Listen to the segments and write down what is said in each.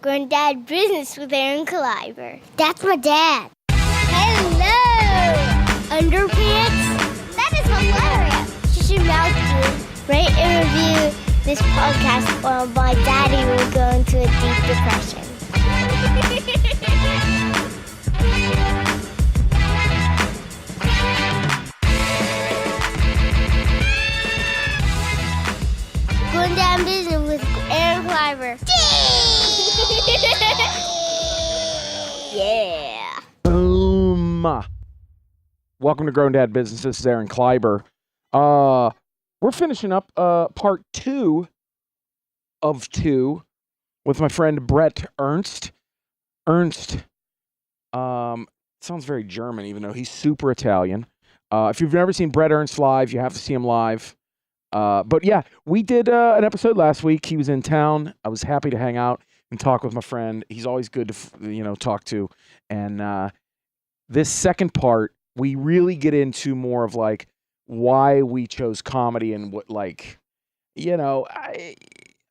Granddad Business with Aaron Caliber. That's my dad. Hello! Underpants? That is hilarious. You should mouth to rate and review this podcast or my daddy will go into a deep depression. Going down business with Aaron Caliber. Yeah. Boom. Welcome to Grown Dad Business. This is Aaron Caliber. We're finishing up part 2 of 2 with my friend BRET ERNST. Ernst sounds very German, even though he's super Italian. If you've never seen BRET ERNST live, you have to see him live. But yeah, we did an episode last week. He was in town. I was happy to hang out and talk with my friend. He's always good to talk to. And this second part, we really get into more of like why we chose comedy and what I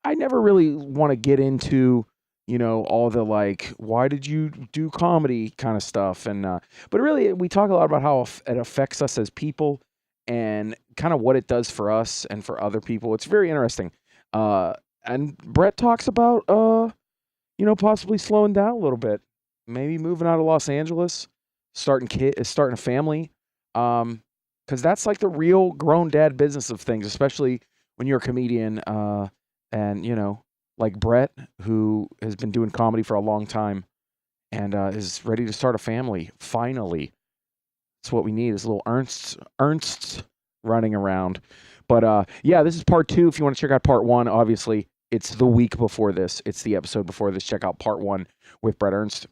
never really want to get into all the why did you do comedy kind of stuff. And but really we talk a lot about how it affects us as people and kind of what it does for us and for other people. It's very interesting. And BRET talks about, possibly slowing down a little bit, maybe moving out of Los Angeles, starting a family. Cause that's like the real grown dad business of things, especially when you're a comedian, and like BRET, who has been doing comedy for a long time and, is ready to start a family. Finally. That's what we need is little Ernsts running around. But yeah, this is part 2. If you want to check out part 1, obviously it's the week before this. It's the episode before this. Check out part 1 with BRET ERNST.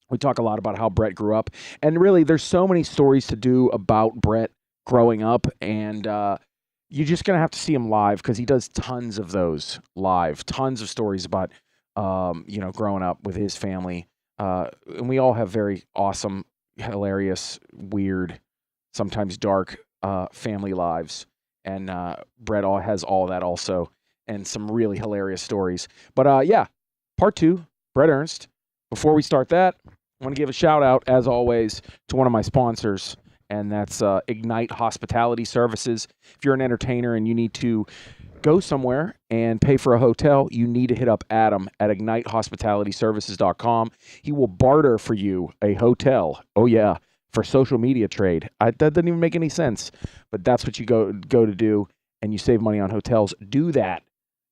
We talk a lot about how BRET grew up. And really, there's so many stories to do about BRET growing up. And you're just going to have to see him live because he does tons of those live. Tons of stories about, growing up with his family. And we all have very awesome, hilarious, weird, sometimes dark family lives, and BRET has all that also, and some really hilarious stories. But yeah, part 2, BRET ERNST. Before we start that, I want to give a shout out, as always, to one of my sponsors, and that's Ignite Hospitality Services. If you're an entertainer and you need to go somewhere and pay for a hotel, you need to hit up Adam at ignitehospitalityservices.com. He will barter for you a hotel. Oh yeah, for social media trade. That doesn't even make any sense, but that's what you go to do, and you save money on hotels. Do that.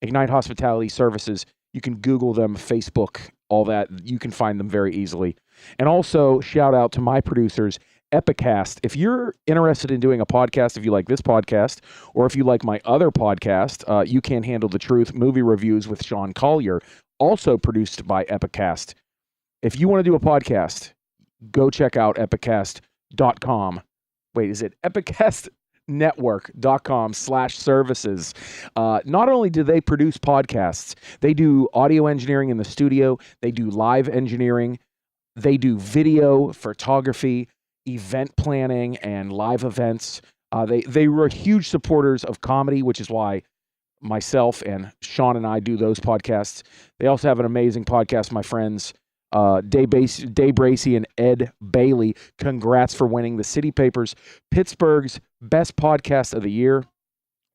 Ignite Hospitality Services. You can Google them, Facebook, all that. You can find them very easily. And also shout out to my producers, Epicast. If you're interested in doing a podcast, if you like this podcast, or if you like my other podcast, You Can't Handle the Truth, movie reviews with Sean Collier, also produced by Epicast. If you want to do a podcast, go check out epicast.com. Wait, is it epicastnetwork.com/services? Not only do they produce podcasts, they do audio engineering in the studio, they do live engineering, they do video, photography, event planning, and live events. They were huge supporters of comedy, which is why myself and Sean and I do those podcasts. They also have an amazing podcast, my friends, Dave Bracey and Ed Bailey. Congrats for winning the City Papers Pittsburgh's Best Podcast of the Year.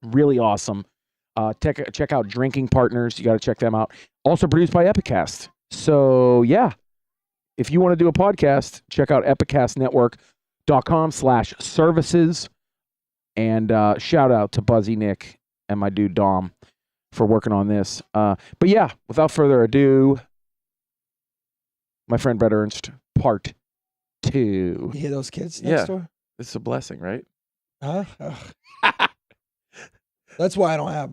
Really awesome. Check out Drinking Partners. You got to check them out. Also produced by Epicast. So yeah, if you want to do a podcast, check out epicastnetwork.com/services. And shout out to Buzzy Nick and my dude Dom for working on this. But yeah, without further ado, my friend BRET ERNST, part 2. You hear those kids next door? It's a blessing, right? Huh? That's why I don't have.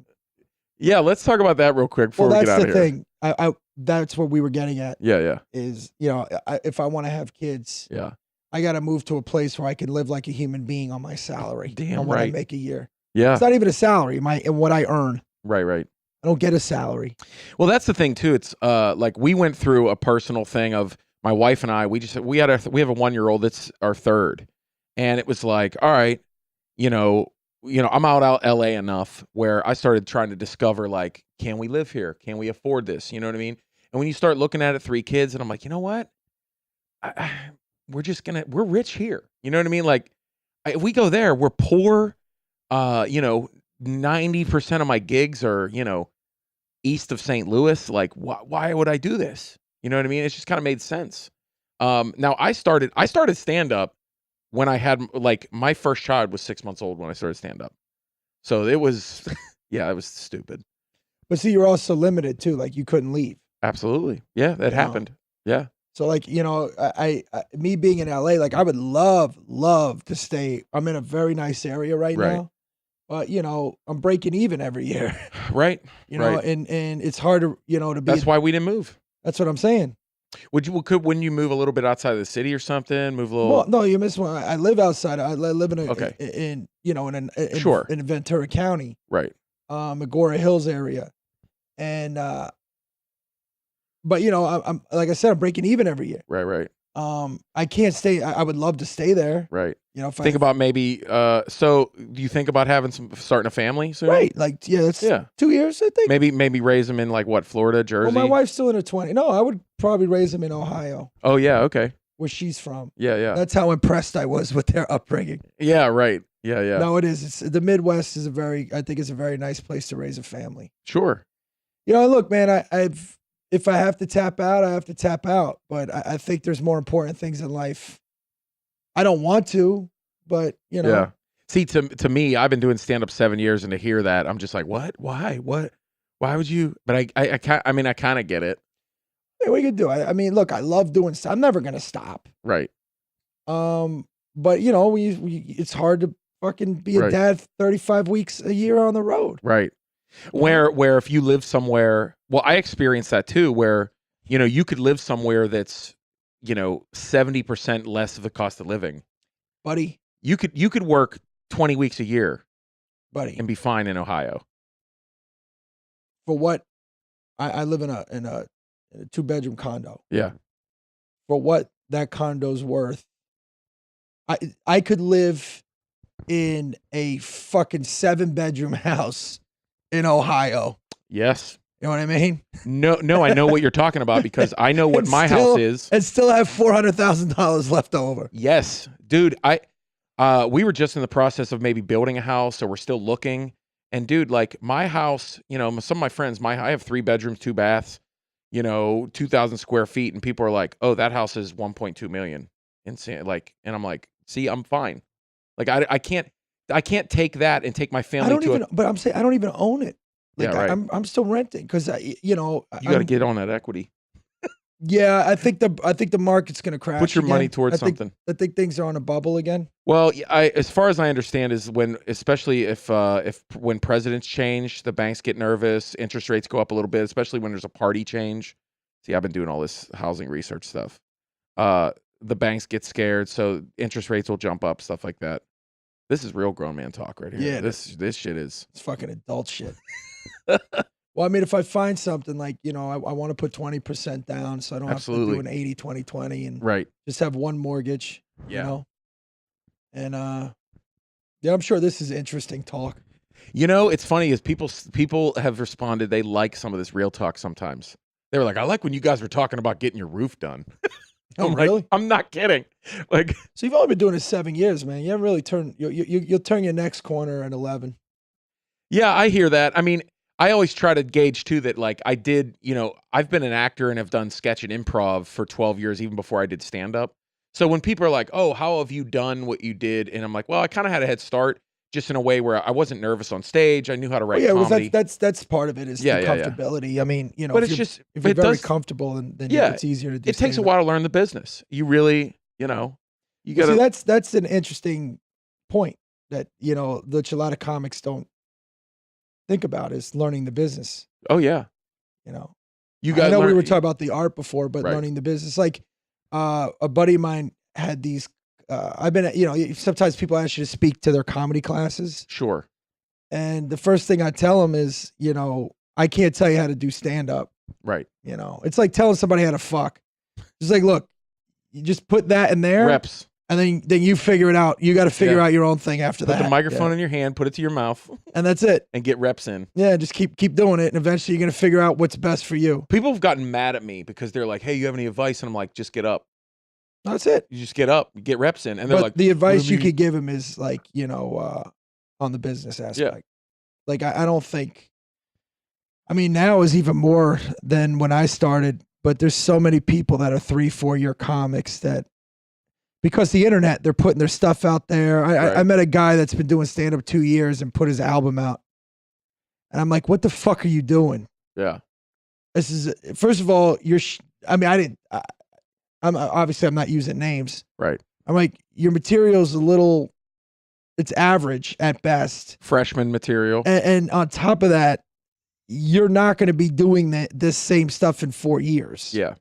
Yeah, let's talk about that real quick before we get out of here. That's the thing. That's what we were getting at. Yeah. Is, if I want to have kids, yeah, I got to move to a place where I can live like a human being on my salary. Damn on what right. I make a year. Yeah. It's not even a salary, what I earn. Right. I don't get a salary. Well, that's the thing too. It's like we went through a personal thing of my wife and I. We have a 1-year-old that's our third, and it was like, all right, I'm out LA enough where I started trying to discover, like, can we live here? Can we afford this? You know what I mean? And when you start looking at it, 3 kids, and I'm like, you know what? We're rich here. You know what I mean? Like, if we go there, we're poor. 90% of my gigs are, east of St. Louis. Like, why would I do this? You know what I mean? It's just kind of made sense. Now I started stand up when I had like my first child was 6 months old when I started stand up. So it was, it was stupid. But see, you're also limited too. Like you couldn't leave. Absolutely. Yeah, that happened. Yeah. So like, I me being in LA, like I would love to stay. I'm in a very nice area right now. But I'm breaking even every year. Right. And it's hard to, to be. That's why we didn't move. That's what I'm saying. Wouldn't you move a little bit outside of the city or something? Move a little. Well, no, you missed one. I live outside. I live in in Ventura County, right? Agora Hills area, and but I'm like I said, I'm breaking even every year. Right. I can't stay. I would love to stay there. Right. If think about maybe. So do you think about starting a family soon? Right. Like that's 2 years. I think maybe raise them in like what, Florida, Jersey. Well, my wife's still in her 20s. No, I would probably raise them in Ohio. Oh yeah. Okay. Where she's from. Yeah. That's how impressed I was with their upbringing. Yeah. Right. Yeah. No, it is. It's the Midwest is I think it's a very nice place to raise a family. Sure. Look, man, if I have to tap out, I have to tap out. But I think there's more important things in life. I don't want to, but Yeah. See, to me, I've been doing stand up 7 years, and to hear that, I'm just like, what? Why? What? Why would you? But I kind of get it. Hey, what are you gonna do? I mean, look, I love doing stuff. I'm never gonna stop. Right. But it's hard to fucking be a dad 35 weeks a year on the road. Right. Where if you live somewhere, well, I experienced that too, where, you could live somewhere that's, 70% less of the cost of living. Buddy. You could work 20 weeks a year, buddy, and be fine in Ohio. For what? I live in a 2-bedroom condo. Yeah. For what that condo's worth, I could live in a fucking 7-bedroom house in Ohio. Yes. You know what I mean? No, I know what you're talking about because I know what my house is. And still have $400,000 left over. Yes. Dude, we were just in the process of maybe building a house, so we're still looking. And dude, like my house, some of my friends, I have 3 bedrooms, 2 baths, 2,000 square feet, and people are like, "Oh, that house is 1.2 million." Insane. Like, and I'm like, "See, I'm fine." Like I can't take that and take my family but I'm saying I don't even own it. Like yeah, right. I'm still renting because you got to get on that equity. Yeah, I think the market's going to crash. Put your again. money towards something. I think things are on a bubble again. Well, as far as I understand, is especially if when presidents change, the banks get nervous, interest rates go up a little bit, especially when there's a party change. See, I've been doing all this housing research stuff. The banks get scared, so interest rates will jump up, stuff like that. This is real grown man talk right here. Yeah, this shit is. It's fucking adult shit. Well, I mean, if I find something like, I want to put 20% down so I don't have to do an 80, 20, 20 and just have one mortgage, And I'm sure this is interesting talk. It's funny is people have responded they like some of this real talk sometimes. They were like, I like when you guys were talking about getting your roof done. Oh, really? I'm not kidding. Like, so you've only been doing this 7 years, man. You haven't really you'll turn your next corner at 11. Yeah, I hear that. I mean, I always try to gauge too that like I did, I've been an actor and have done sketch and improv for 12 years, even before I did stand up. So when people are like, "Oh, how have you done what you did?" and I'm like, "Well, I kind of had a head start, just in a way where I wasn't nervous on stage. I knew how to write comedy." Well, that's part of it is the comfortability. Yeah. I mean, but if you're very comfortable, then it's easier to do. It takes a while to learn the business. You really, you got to. See, that's an interesting point that that a lot of comics don't think about is learning the business. Oh yeah, you got. I know we were talking about the art before, but learning the business, like a buddy of mine had these. I've been, sometimes people ask you to speak to their comedy classes. Sure. And the first thing I tell them is, I can't tell you how to do stand up. Right. It's like telling somebody how to fuck. Just like, look, you just put that in there. Reps. And then you figure it out. You got to figure out your own thing after that. Put the microphone in your hand, put it to your mouth. And that's it. And get reps in. Yeah, just keep doing it. And eventually you're going to figure out what's best for you. People have gotten mad at me because they're like, hey, you have any advice? And I'm like, just get up. That's it. You just get up, get reps in. And they're like, the advice you could give them is like, on the business aspect. Yeah. Like, I don't think, now is even more than when I started, but there's so many people that are 3-4 year comics that, because the internet, they're putting their stuff out there. I met a guy that's been doing stand-up 2 years and put his album out. And I'm like, what the fuck are you doing? Yeah. This is, first of all, I'm obviously I'm not using names. Right. I'm like, your material's it's average at best. Freshman material. And on top of that, you're not going to be doing this same stuff in 4 years. Yeah.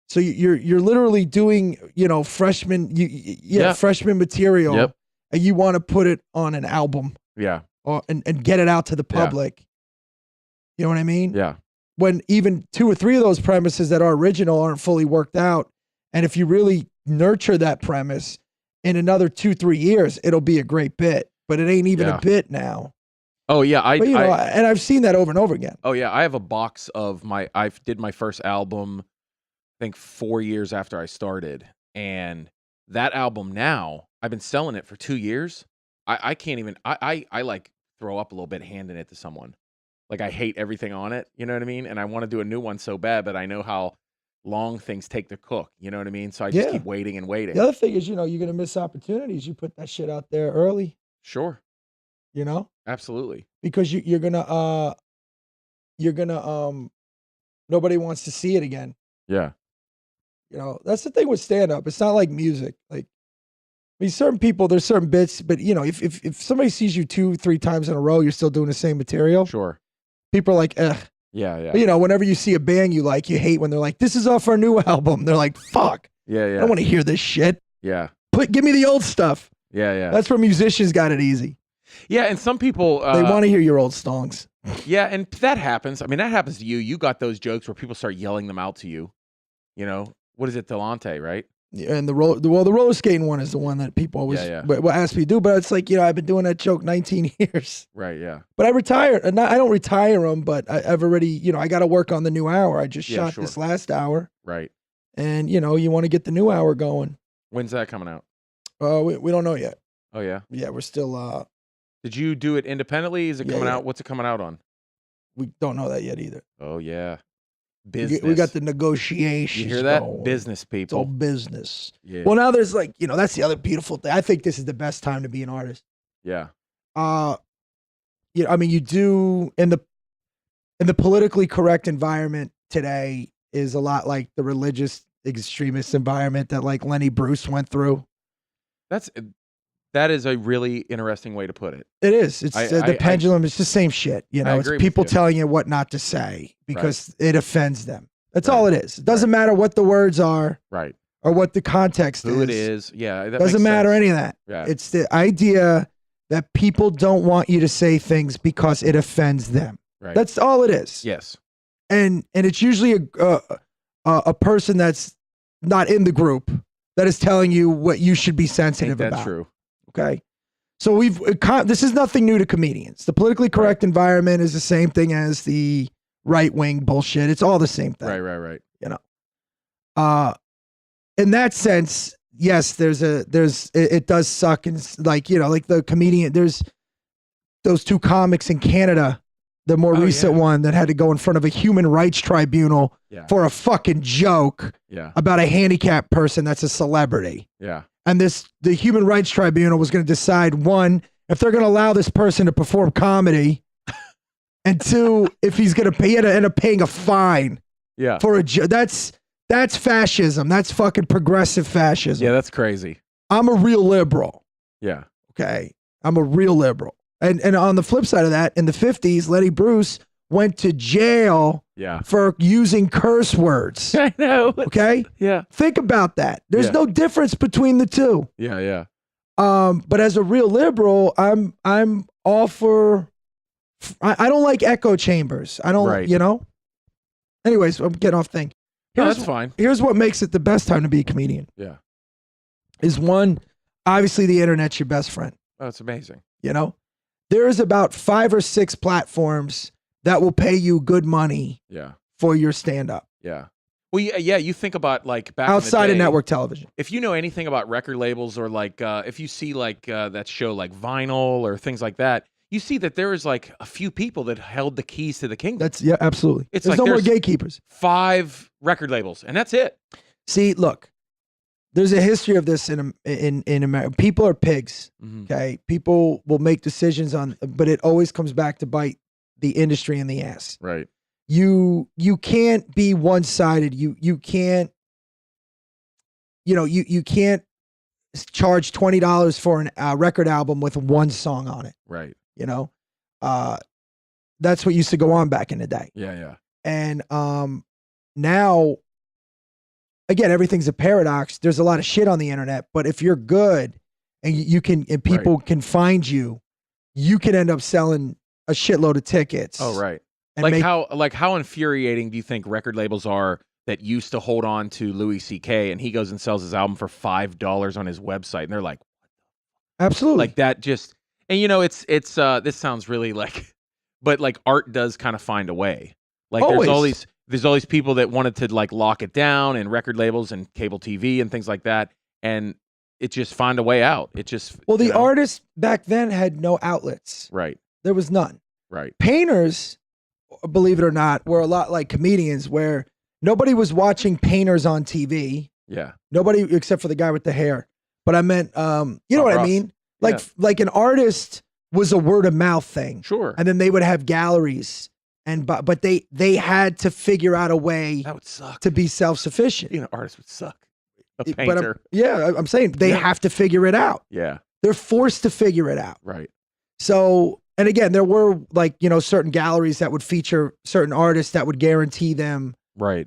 So you're literally doing, freshman freshman material. Yep. And you want to put it on an album. Yeah. And get it out to the public. Yeah. You know what I mean? Yeah. When even 2 or 3 of those premises that are original aren't fully worked out. And if you really nurture that premise in another 2-3 years, it'll be a great bit, but it ain't even a bit now. Oh yeah. And I've seen that over and over again. Oh yeah. I have a box of I did my first album, I think 4 years after I started. And that album now, I've been selling it for 2 years. I can't even, I like throw up a little bit handing it to someone. Like I hate everything on it. You know what I mean? And I want to do a new one so bad, but I know how long things take to cook. You know what I mean? So I just keep waiting and waiting. The other thing is, you're going to miss opportunities. You put that shit out there early. Sure. Absolutely. Because you're going to, nobody wants to see it again. Yeah. That's the thing with stand-up. It's not like music. Like, certain people, there's certain bits, but if somebody sees you 2-3 times in a row, you're still doing the same material. Sure. People are like, ugh. Yeah. But, whenever you see a band you like, you hate when they're like, this is off our new album. They're like, fuck. Yeah. I don't want to hear this shit. Yeah. Give me the old stuff. Yeah. That's where musicians got it easy. Yeah, and some people they want to hear your old songs. Yeah, and that happens. That happens to you. You got those jokes where people start yelling them out to you. What is it, Delante, right? And the roller skating one is the one that people always ask me to do. But it's like, I've been doing that joke 19 years. Right, yeah. But I retired. And I don't retire them, but I've already, I got to work on the new hour. I just shot this last hour. Right. And, you want to get the new hour going. When's that coming out? We don't know yet. Oh, yeah? Yeah, we're still... Did you do it independently? Is it coming out? What's it coming out on? We don't know that yet either. Oh, yeah. Business. We got the negotiations. You hear that? Going. Business people. It's all business. Yeah. Well, now there's that's the other beautiful thing. I think this is the best time to be an artist. Yeah. You do in the politically correct environment today is a lot like the religious extremist environment that like Lenny Bruce went through. That is a really interesting way to put it. It is. It's the pendulum. It's the same shit. It's people telling you what not to say because it offends them. That's all it is. It doesn't matter what the words are. Right. Or what the context is. Who it is. Yeah. It doesn't matter any of that. Yeah. It's the idea that people don't want you to say things because it offends them. Right. That's all it is. Yes. And it's usually a person that's not in the group that is telling you what you should be sensitive about. That's true. Okay. So this is nothing new to comedians. The politically correct environment is the same thing as the right-wing bullshit. It's all the same thing. Right. In that sense, yes, it does suck. And like the comedian, there's those 2 comics in Canada, the more recent one that had to go in front of a human rights tribunal for a fucking joke about a handicapped person that's a celebrity. Yeah. And the Human Rights Tribunal was going to decide, 1, if they're going to allow this person to perform comedy, and 2, if he's going to pay, end up paying a fine. Yeah. For that's fascism. That's fucking progressive fascism. Yeah, that's crazy. I'm a real liberal. Yeah. Okay. I'm a real liberal. And on the flip side of that, in the 50s, Lenny Bruce went to jail for using curse words. I know. Okay? Yeah. Think about that. There's no difference between the two. Yeah. But as a real liberal, I'm all for I don't like echo chambers. I don't Anyways, I'm getting off thing. That's fine. Here's what makes it the best time to be a comedian. Yeah. is one, obviously the internet's your best friend. Oh, it's amazing. You know, there's about 5 or 6 platforms that will pay you good money for your stand-up. Yeah. Well, yeah, you think about like back outside in the day, of network television. If you know anything about record labels or like if you see like that show like Vinyl or things like that, you see that there is like a few people that held the keys to the kingdom. Yeah, absolutely. It's there's like no more gatekeepers. 5 record labels, and that's it. See, look, there's a history of this in America. People are pigs. Okay, people will make decisions but it always comes back to bite the industry in the ass. Right. You can't be one-sided. You can't. You can't charge $20 for a record album with one song on it. Right. That's what used to go on back in the day. Yeah. And now, again, everything's a paradox. There's a lot of shit on the internet, but if you're good and you can, and people can find you, you can end up selling a shitload of tickets. Oh, right. How infuriating do you think record labels are that used to hold on to Louis C.K. and he goes and sells his album for $5 on his website, and they're like, absolutely, like that just, and it's this sounds really like, but like art does kind of find a way. Like always. there's all these people that wanted to like lock it down, and record labels and cable TV and things like that, and it just find a way out. It just the artists back then had no outlets. Right. There was none. Right. Painters, believe it or not, were a lot like comedians, where nobody was watching painters on TV. Yeah. Nobody except for the guy with the hair. But I meant, you know what I mean? Like an artist was a word of mouth thing. Sure. And then they would have galleries, but they had to figure out a way that would suck to be self-sufficient. An artist would suck. A painter. I'm saying they have to figure it out. Yeah. They're forced to figure it out. Right. So, and again, there were like, certain galleries that would feature certain artists that would guarantee them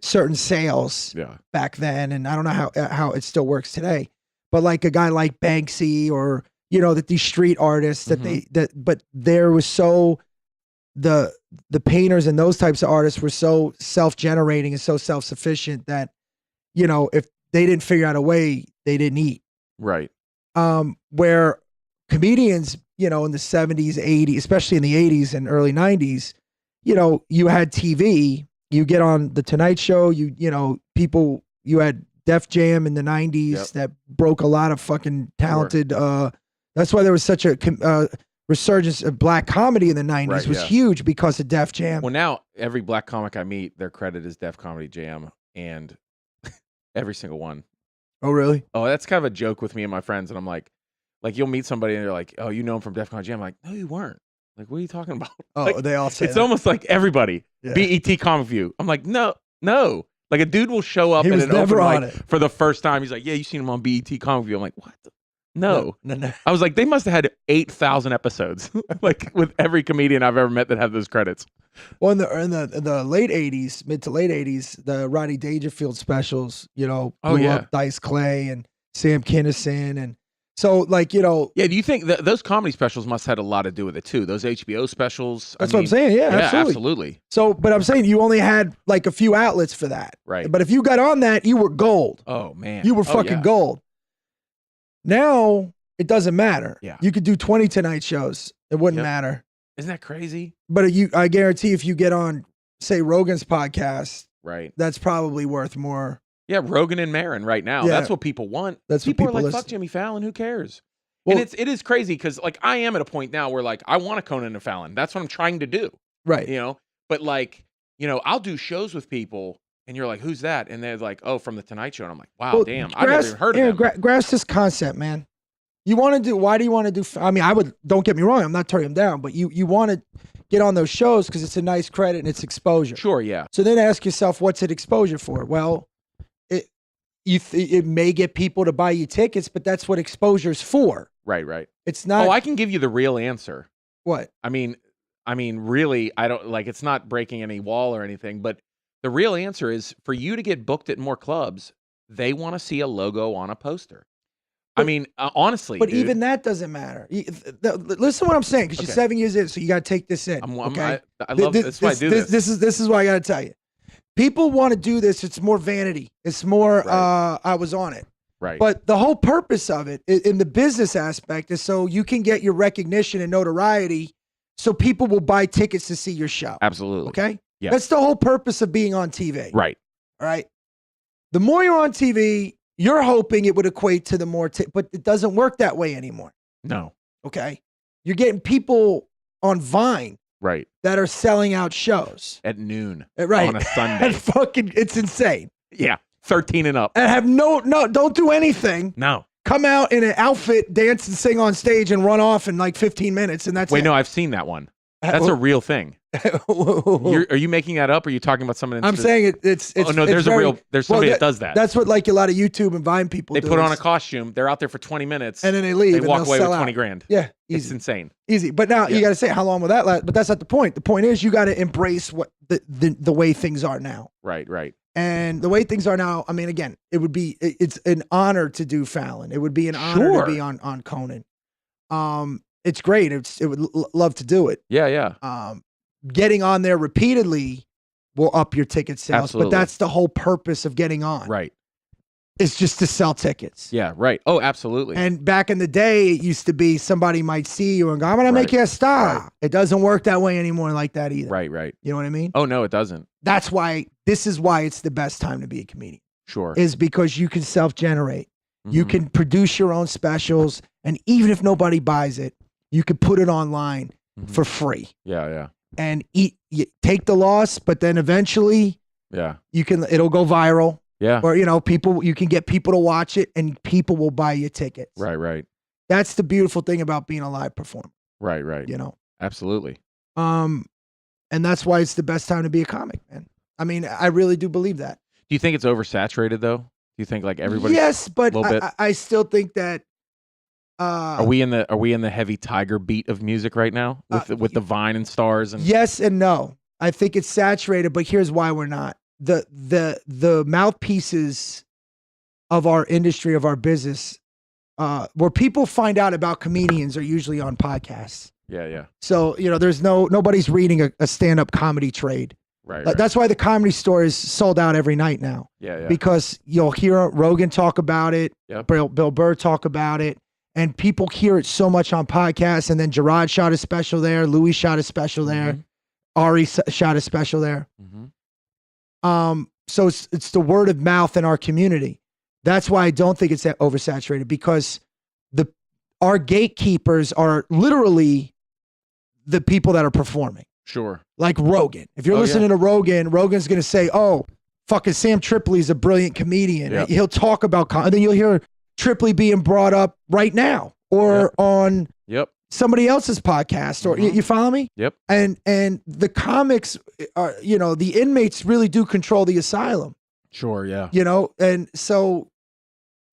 certain sales back then. And I don't know how it still works today, but like a guy like Banksy or, that these street artists but there was the painters and those types of artists were so self-generating and so self-sufficient that, if they didn't figure out a way, they didn't eat. Right. Where comedians, in the 70s, 80s, especially in the 80s and early 90s, you had TV, you get on the Tonight Show, you had Def Jam in the 90s that broke a lot of fucking talented, that's why there was such a resurgence of black comedy in the 90s was huge because of Def Jam. Well, now every black comic I meet, their credit is Def Comedy Jam, and every single one. Oh, really? Oh, that's kind of a joke with me and my friends, and I'm like you'll meet somebody and they're like, oh, you know him from Def Comedy Jam. I'm like, no, you weren't. Like, what are you talking about? Oh, like, they all say it's almost like everybody. BET Comic View. I'm like, no. Like a dude will show up at an open mic for the first time. He's like, yeah, you seen him on BET Comic View. I'm like, what? No. I was like, they must have had 8,000 episodes, like with every comedian I've ever met that have those credits. Well, in the late 80s, mid to late 80s, the Rodney Dangerfield specials, blew up Dice Clay and Sam Kinison. And so, like, Yeah, do you think those comedy specials must have had a lot to do with it, too? Those HBO specials? That's what I'm saying. Yeah, absolutely. So, but I'm saying you only had like a few outlets for that. Right. But if you got on that, you were gold. Oh, man. You were fucking gold. Now, it doesn't matter. Yeah. You could do 20 Tonight shows. It wouldn't matter. Isn't that crazy? But I guarantee if you get on, say, Rogan's podcast, right, that's probably worth more. Yeah, Rogan and Maron right now. Yeah. That's what people want. That's people what people are like, listen. fuck Jimmy Fallon, who cares? Well, and it is crazy because like I am at a point now where like I want a Conan and Fallon. That's what I'm trying to do. Right. But like, I'll do shows with people and you're like, who's that? And they're like, oh, from the Tonight Show. And I'm like, wow, damn. I've never even heard of them. Grasp this concept, man. Why do you want to do, I mean, don't get me wrong, I'm not turning them down, but you want to get on those shows because it's a nice credit and it's exposure. Sure, yeah. So then ask yourself, what's it exposure for? Well, it may get people to buy you tickets, but that's what exposure's for. Right. It's not. Oh, I can give you the real answer. What? I mean, really, I don't like. It's not breaking any wall or anything, but the real answer is for you to get booked at more clubs. They want to see a logo on a poster. But, I mean, honestly, but dude, even that doesn't matter. Listen to what I'm saying, because you're 7 years in, so you got to take this in. Okay, I love this. That's why I do this. This is what I got to tell you. People want to do this. It's more vanity. It's more. Right. I was on it. Right. But the whole purpose of it in the business aspect is so you can get your recognition and notoriety so people will buy tickets to see your show. Absolutely. Okay? Yeah. That's the whole purpose of being on TV. Right. All right? The more you're on TV, you're hoping it would equate to the more, but it doesn't work that way anymore. No. Okay? You're getting people on Vine right that are selling out shows. At noon. Right. On a Sunday. And fucking, it's insane. Yeah. 13 and up. And have no, don't do anything. No. Come out in an outfit, dance and sing on stage and run off in like 15 minutes and that's Wait, it. no, I've seen that one. That's a real thing. Are you making that up or are you talking about someone? I'm saying it's oh, no, there's somebody that does that. That's what like a lot of YouTube and Vine people do. They put on a costume, they're out there for 20 minutes. And then they leave. They and walk away with 20 out. grand. Yeah. Easy. It's insane. Easy. But now you got to say, how long will that last? But that's not the point. The point is you got to embrace what the way things are now. Right, right. And the way things are now, I mean, again, it's an honor to do Fallon. It would be an honor to be on Conan. It's great. It would love to do it. Yeah, yeah. Getting on there repeatedly will up your ticket sales. Absolutely. But that's the whole purpose of getting on. Right. It's just to sell tickets. Yeah, right. Oh, absolutely. And back in the day, it used to be somebody might see you and go, I'm going to make you a star. Right. It doesn't work that way anymore like that either. Right, right. You know what I mean? Oh, no, it doesn't. This is why it's the best time to be a comedian. Sure. Is because you can self-generate. You can produce your own specials. And even if nobody buys it, you can put it online for free. Yeah, yeah. And take the loss, but then eventually it'll go viral. Yeah. Or, you can get people to watch it and people will buy you tickets. Right, right. That's the beautiful thing about being a live performer. Right, right. Absolutely. And that's why it's the best time to be a comic, man. I mean, I really do believe that. Do you think it's oversaturated though? Do you think like everybody? Yes, but I still think that. Are we in the heavy Tiger beat of music right now with the Vine and Stars and? Yes and no. I think it's saturated, but here's why we're not. The mouthpieces of our industry, of our business, where people find out about comedians are usually on podcasts. Yeah, yeah. So, there's nobody's reading a stand-up comedy trade. Right, That's why the Comedy Store is sold out every night now. Yeah, yeah. Because you'll hear Rogan talk about it, Yep. Bill Burr talk about it, and people hear it so much on podcasts, and then Gerard shot a special there, Louis shot a special there, Ari shot a special there. So it's the word of mouth in our community. That's why I don't think it's that oversaturated, because our gatekeepers are literally the people that are performing. Sure. Like Rogan. If you're listening to Rogan, Rogan's going to say, oh, fucking Sam Tripoli's a brilliant comedian. Yep. He'll talk about, and then you'll hear Tripoli being brought up right now or on somebody else's podcast, or you follow me? Yep. And the comics are, the inmates really do control the asylum. Sure. Yeah. And so,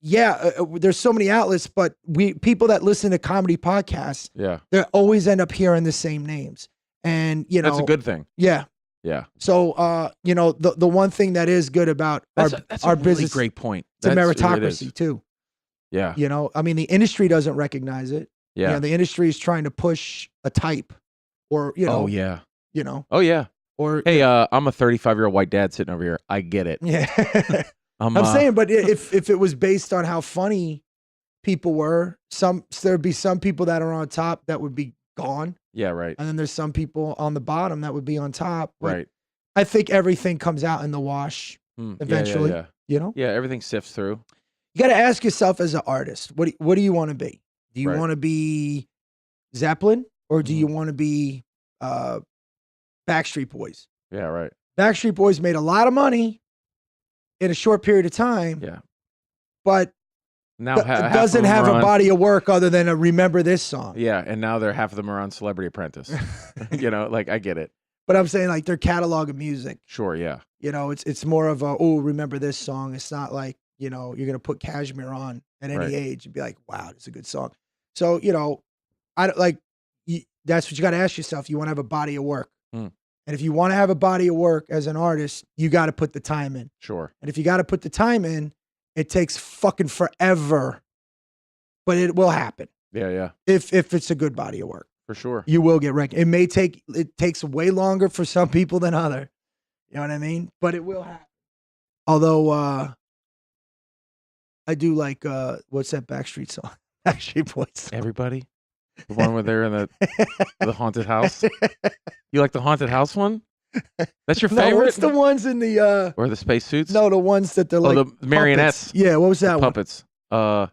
there's so many outlets, but people that listen to comedy podcasts, they always end up hearing the same names. And, that's a good thing. Yeah. Yeah. So, the one thing that is good about our really business, great point. It's a meritocracy too. Yeah. I mean, the industry doesn't recognize it. Yeah. The industry is trying to push a type or, Oh, yeah. Oh, yeah. Or, hey, I'm a 35-year-old white dad sitting over here. I get it. Yeah. I'm saying, but if it was based on how funny people were, there'd be some people that are on top that would be gone. Yeah, right. And then there's some people on the bottom that would be on top. Right. I think everything comes out in the wash eventually. Yeah, everything sifts through. You got to ask yourself as an artist, what do you want to be? Do you want to be Zeppelin or do you want to be Backstreet Boys? Yeah, right. Backstreet Boys made a lot of money in a short period of time. Yeah. But now doesn't have a body of work other than a Remember This song. Yeah, and now half of them are on Celebrity Apprentice. I get it. But I'm saying like their catalog of music. Sure, yeah. It's more of a, remember this song. It's not like, you're going to put Cashmere on at any age and be like, wow, it's a good song. So, that's what you got to ask yourself. You want to have a body of work. And if you want to have a body of work as an artist, you got to put the time in. Sure. And if you got to put the time in, it takes fucking forever, but it will happen. Yeah, yeah. If it's a good body of work. For sure. You will get recognized. It takes way longer for some people than other. You know what I mean? But it will happen. Although, I do like what's that Backstreet song? Backstreet Boys song. Everybody? The one where they're in the haunted house? You like the haunted house one? That's your favorite? No, what's the ones in the or the spacesuits? No, the ones that they're like the marionettes. Puppets. Yeah, what was that puppets. one?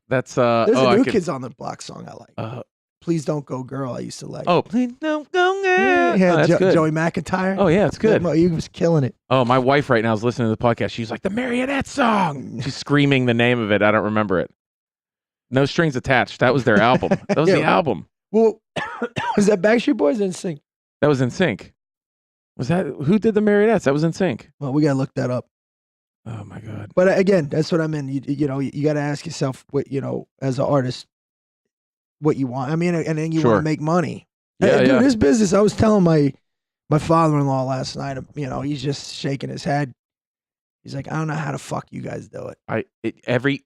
That's There's a New Kids on the Block song I like. Please Don't Go Girl, I used to like. Oh, Please Don't Go Girl. Yeah, that's good. Joey McIntyre. Oh, yeah, it's good. He was killing it. Oh, my wife right now is listening to the podcast. She's like, the marionette song. She's screaming the name of it. I don't remember it. No Strings Attached. That was their album. That was the album. Well, was that Backstreet Boys or NSYNC? That was NSYNC. Was that who did the marionettes? That was NSYNC. Well, we gotta look that up. Oh my God! But again, that's what I mean. You know, you got to ask yourself what as an artist, what you want. I mean, and then you want to make money. Yeah, dude, this business. I was telling my father-in-law last night. He's just shaking his head. He's like, I don't know how the fuck you guys do it.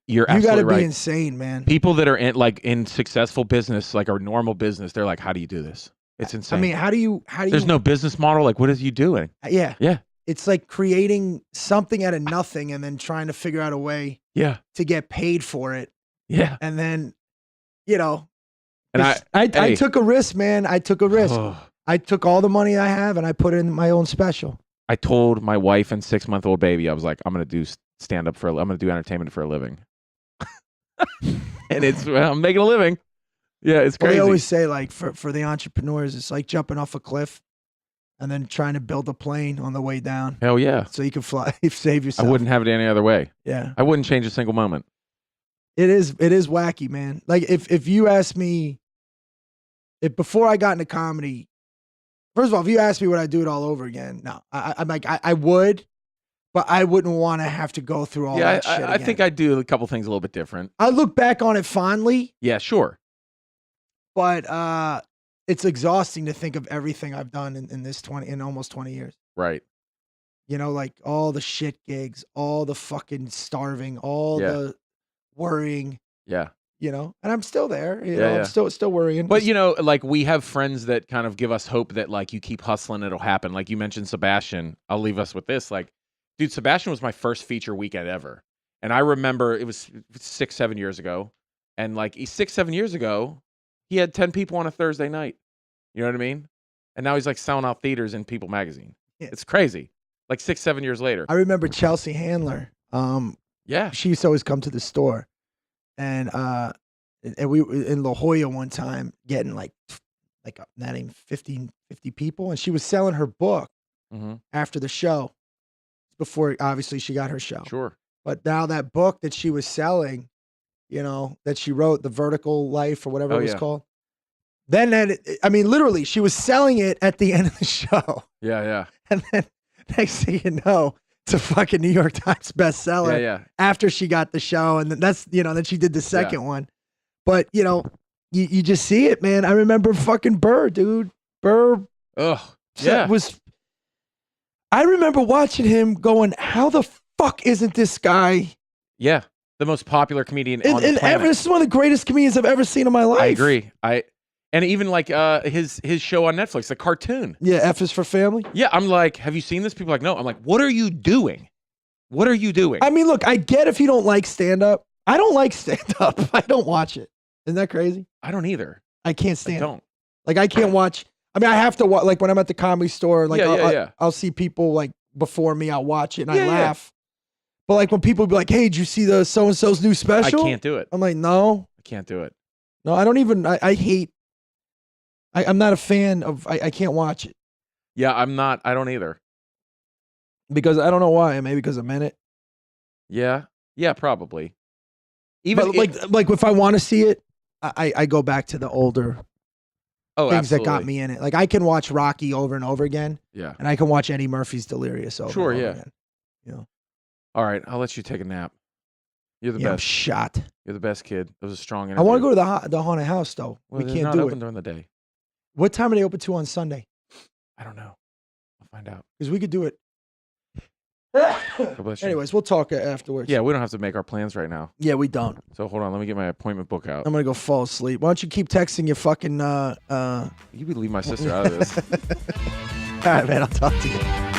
You're absolutely right. You got to be insane, man. People that are in successful business, like a normal business, they're like, how do you do this? It's insane. I mean, how do you? There's no business model. Like, what is you doing? Yeah. Yeah. It's like creating something out of nothing and then trying to figure out a way to get paid for it. Yeah. And then, and I took a risk, man. I took a risk. I took all the money I have and I put it in my own special. I told my wife and 6-month-old baby, I was like, I'm going to do stand-up I'm going to do entertainment for a living. And I'm making a living. Yeah, it's crazy. They always say, like, for the entrepreneurs, it's like jumping off a cliff and then trying to build a plane on the way down. Hell yeah. So you can fly, save yourself. I wouldn't have it any other way. Yeah. I wouldn't change a single moment. It is wacky, man. Like, if you ask me, before I got into comedy, first of all, if you ask me would I do it all over again, no. I'm like, I would, but I wouldn't want to have to go through all that shit again. I think I'd do a couple things a little bit different. I look back on it fondly. Yeah, sure. But it's exhausting to think of everything I've done in almost 20 years. Right. Like all the shit gigs, all the fucking starving, all the worrying. Yeah. And I'm still there. I'm still worrying. But like we have friends that kind of give us hope that like you keep hustling, it'll happen. Like you mentioned Sebastian. I'll leave us with this. Like, dude, Sebastian was my first feature weekend ever. And I remember it was 6-7 years ago. And like 6-7 years ago, he had 10 people on a Thursday night. You know what I mean? And now he's like selling out theaters in People magazine. Yeah. It's crazy. Like 6-7 years later. I remember Chelsea Handler. She used to always come to the store. And we were in La Jolla one time getting like not even 50 people. And she was selling her book after the show. Before, obviously, she got her show. Sure. But now that book that she was selling, that she wrote, The Vertical Life or whatever it was called. Then literally, she was selling it at the end of the show. Yeah, yeah. And then next thing you know, it's a fucking New York Times bestseller. Yeah, yeah. After she got the show, and that's then she did the second one. But you just see it, man. I remember fucking Burr, dude. Burr. I remember watching him going, how the fuck isn't this guy? Yeah, the most popular comedian on the planet. This is one of the greatest comedians I've ever seen in my life. I agree. And even like his show on Netflix, the cartoon. Yeah, F is for Family. Yeah, I'm like, have you seen this? People are like, no. I'm like, what are you doing? What are you doing? I mean, look, I get if you don't like stand-up. I don't like stand-up. I don't watch it. Isn't that crazy? I don't either. I can't stand it. I don't. Like, I can't watch. I mean, I have to watch, like when I'm at the Comedy Store, like I'll see people like before me, I'll watch it and I laugh. But like when people be like, hey, did you see the so-and-so's new special? I can't do it. I'm like, no. I can't do it. No, I don't even, I hate, I'm not a fan of, I can't watch it. Yeah, I'm not, I don't either. Because I don't know why, maybe because I'm in it. Yeah, probably. Even like if I want to see it, I go back to the older things that got me in it. Like I can watch Rocky over and over again. Yeah. And I can watch Eddie Murphy's Delirious over and over again. All right, I'll let you take a nap. You're the best. I'm shot. You're the best kid. That was a strong interview. I want to go to the haunted house though. Well, we can't not do open it during the day. What time are they open to on Sunday? I don't know. I'll find out. Because we could do it. God bless you. Anyways, we'll talk afterwards. Yeah, we don't have to make our plans right now. Yeah, we don't. So hold on, let me get my appointment book out. I'm gonna go fall asleep. Why don't you keep texting your fucking You would leave my sister out of this. All right, man, I'll talk to you.